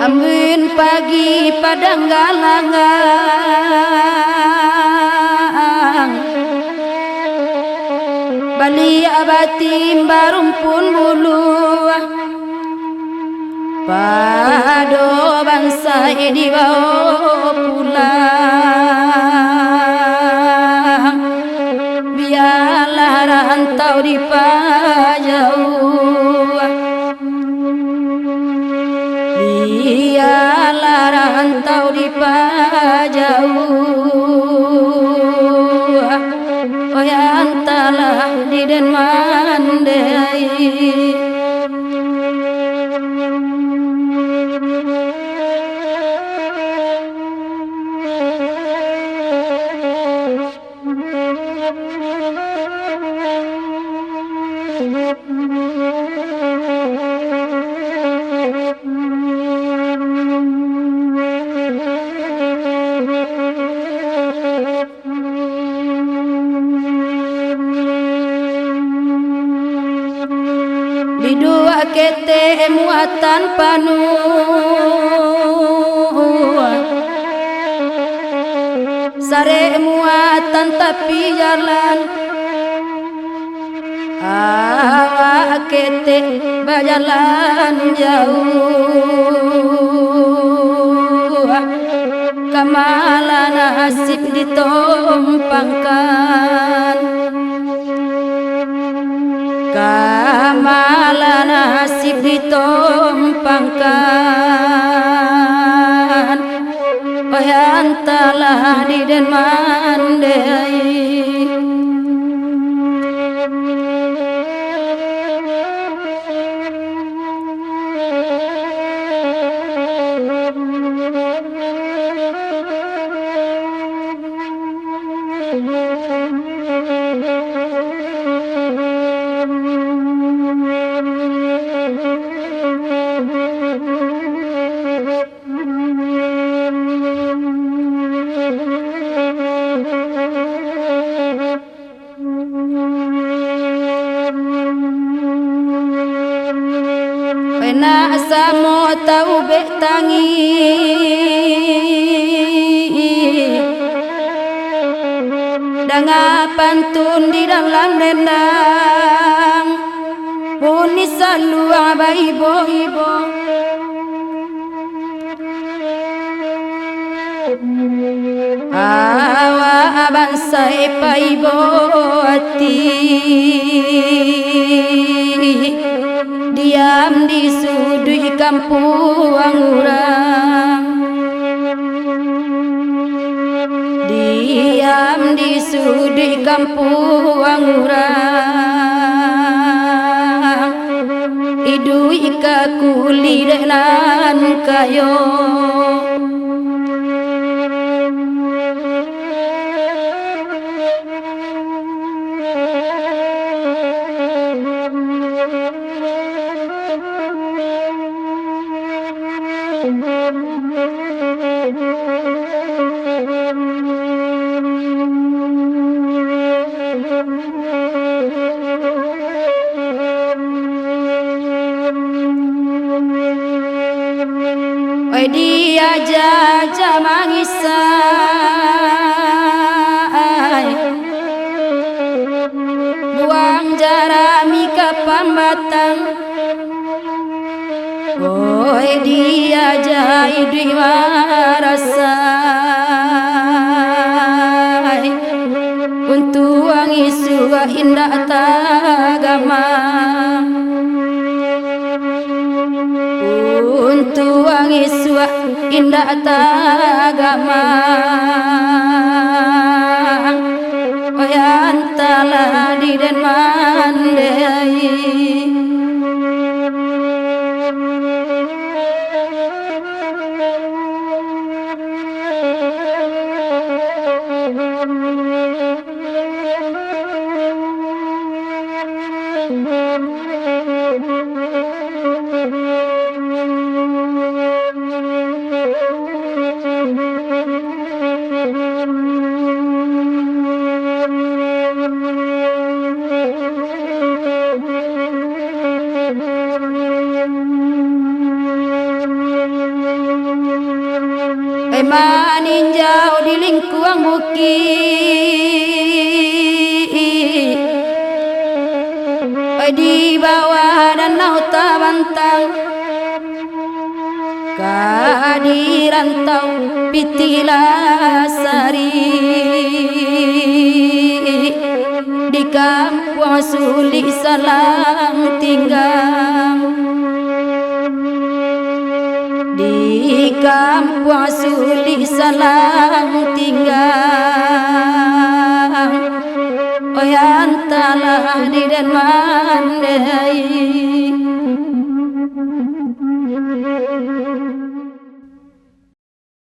Ambin pagi padang galangang Bali abatim barumpun bulu Pado bangsa di bawah pulang Biarlah rantau di pajauh Biarlah rantau di pajauh Oh yang telah di den mandai Di dua kete muatan panuh Sare muatan tapi jalan Awak kete berjalan jauh Kamala nasib ditumpangkan Kamala nasib ditumpangkan Oh yang telah di den mandai Pena samo tau betangi Danga pantun di dalam dendang Buni salu aba ibo-ibo Awa aban saipa ibo hati Diam di sudut kampung orang Diam di sudut kampung orang Idu ika kuli denan kayo Oi dia jaja mangisai Buang jarami ke pambatang Oi dia jai dui marasai Untuang wangi suwa indah tagama untuk wangi suwa indah tagama oyantala di den mandai maninjau di lingkuang bukit di bawah danau Tabantang kadirantau Pitilasari di kampung Suli Salang tinggal di kampung Suli Salang tinggal oyantala di den mandai